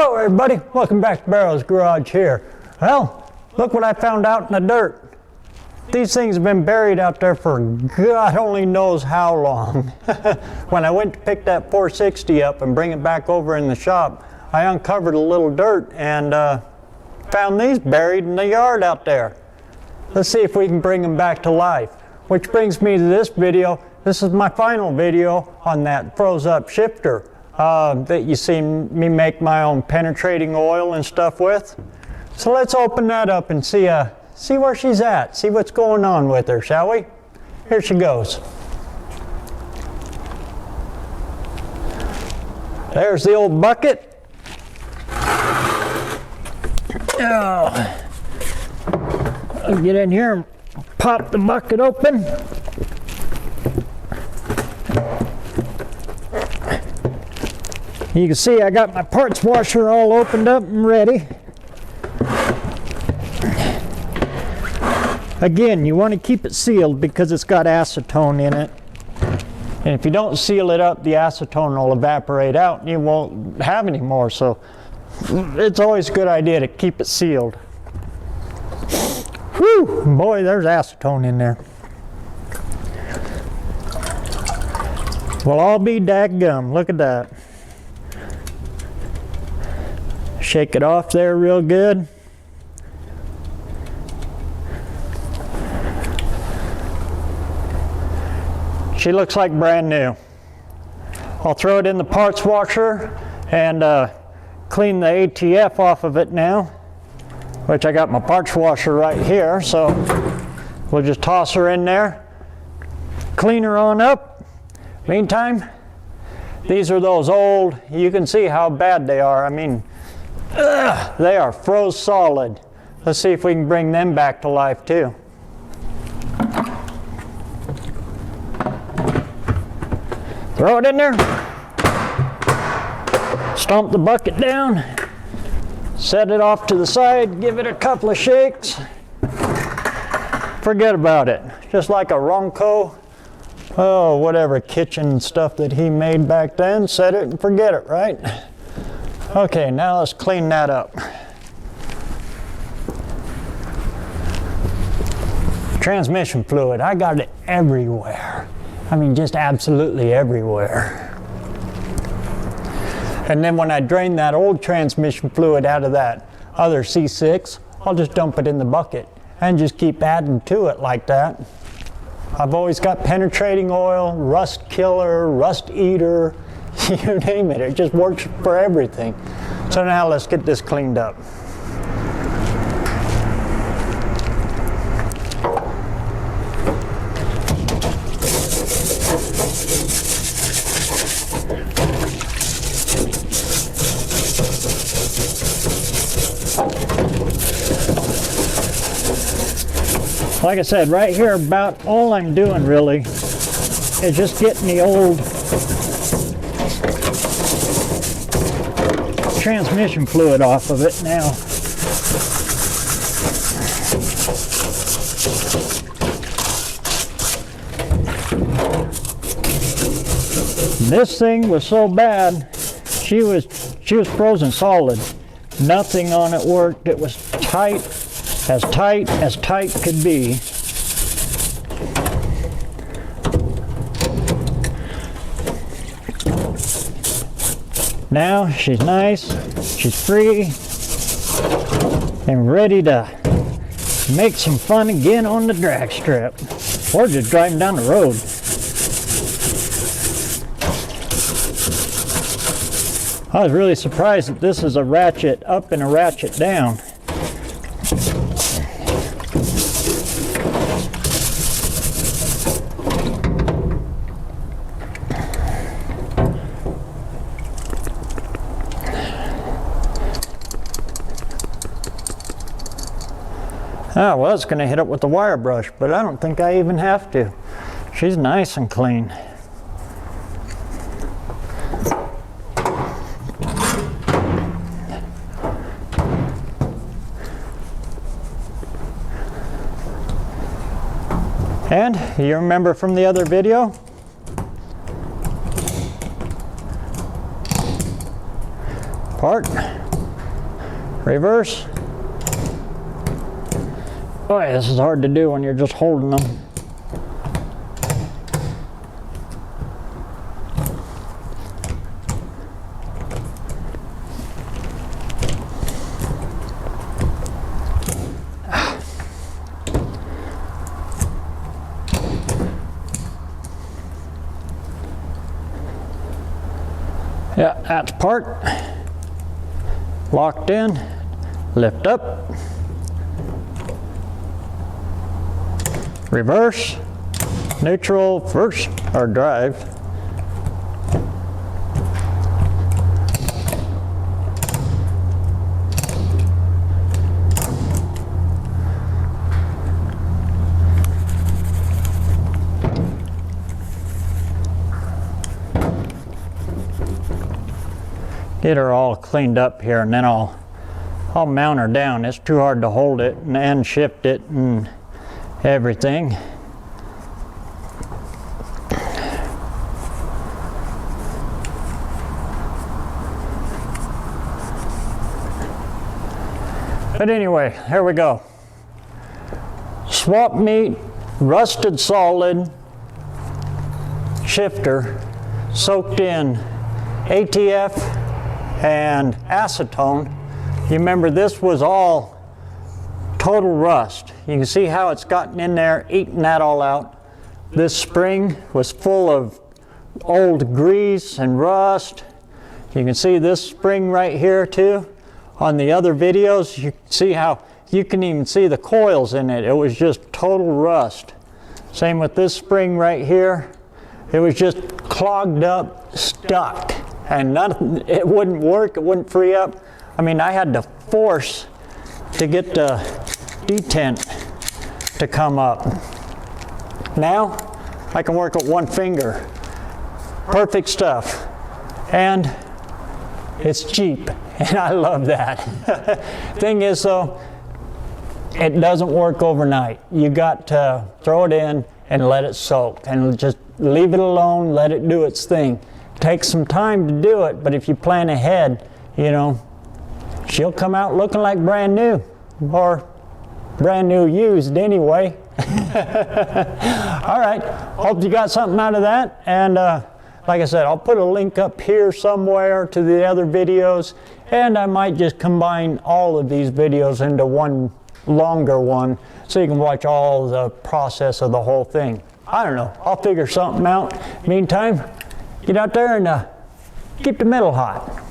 Hello everybody, welcome back to BareRose Garage here. Well, look what I found out in the dirt. These things have been buried out there for God only knows how long. When I went to pick that 460 up and bring it back over in the shop, I uncovered a little dirt and found these buried in the yard out there. Let's see if we can bring them back to life. Which brings me to this video. This is my final video on that froze up shifter that you see me make my own penetrating oil and stuff with. So let's open that up and see where she's at, see what's going on with her, shall we? Here she goes. There's the old bucket. Oh. I'll get in here and pop the bucket open. You can see I got my parts washer all opened up and ready. Again, you want to keep it sealed because it's got acetone in it. And if you don't seal it up, the acetone will evaporate out and you won't have any more. So it's always a good idea to keep it sealed. Whew, boy, there's acetone in there. Well, I'll be dadgum. Look at that. Shake it off there real good. She looks like brand new. I'll throw it in the parts washer and clean the ATF off of it now, which I got my parts washer right here, so we'll just toss her in there, clean her on up. Meantime, these are those old, you can see how bad they are. I mean, they are froze solid. Let's see if we can bring them back to life too. Throw it in there, stomp the bucket down, set it off to the side, give it a couple of shakes, forget about it. Just like a Ronco, oh, whatever kitchen stuff that he made back then, set it and forget it, right? Okay, now let's clean that up. Transmission fluid, I got it everywhere. I mean, just absolutely everywhere. And then when I drain that old transmission fluid out of that other C6, I'll just dump it in the bucket and just keep adding to it like that. I've always got penetrating oil, rust killer, rust eater, you name it. It just works for everything. So now let's get this cleaned up. Like I said, right here about all I'm doing really is just getting the old transmission fluid off of it now. This thing was so bad, she was frozen solid. Nothing on it worked. It was tight as tight could be. Now she's nice, she's free, and ready to make some fun again on the drag strip. Or just driving down the road. I was really surprised that this is a ratchet up and a ratchet down. I was going to hit it with the wire brush, but I don't think I even have to. She's nice and clean. And you remember from the other video, part, reverse. Boy, this is hard to do when you're just holding them. Yeah, that's part. Locked in, lift up, reverse, neutral first, or drive. Get her all cleaned up here, and then I'll mount her down. It's too hard to hold it and shift it and everything. But anyway, here we go. Swap meet, rusted solid shifter, soaked in ATF and acetone. You remember this was all total rust. You can see how it's gotten in there, eating that all out. This spring was full of old grease and rust. You can see this spring right here too. On the other videos, you can see how you can even see the coils in it. It was just total rust. Same with this spring right here. It was just clogged up, stuck. And nothing, it wouldn't work, it wouldn't free up. I mean, I had to force to get the detent to come up. Now, I can work with one finger. Perfect stuff. And it's cheap, and I love that. Thing is though, it doesn't work overnight. You got to throw it in and let it soak, and just leave it alone, let it do its thing. Takes some time to do it, but if you plan ahead, you know, she'll come out looking like brand new, or brand new used anyway. All right, hope you got something out of that, and like I said, I'll put a link up here somewhere to the other videos, and I might just combine all of these videos into one longer one so you can watch all the process of the whole thing. I don't know, I'll figure something out. Meantime, get out there and keep the metal hot.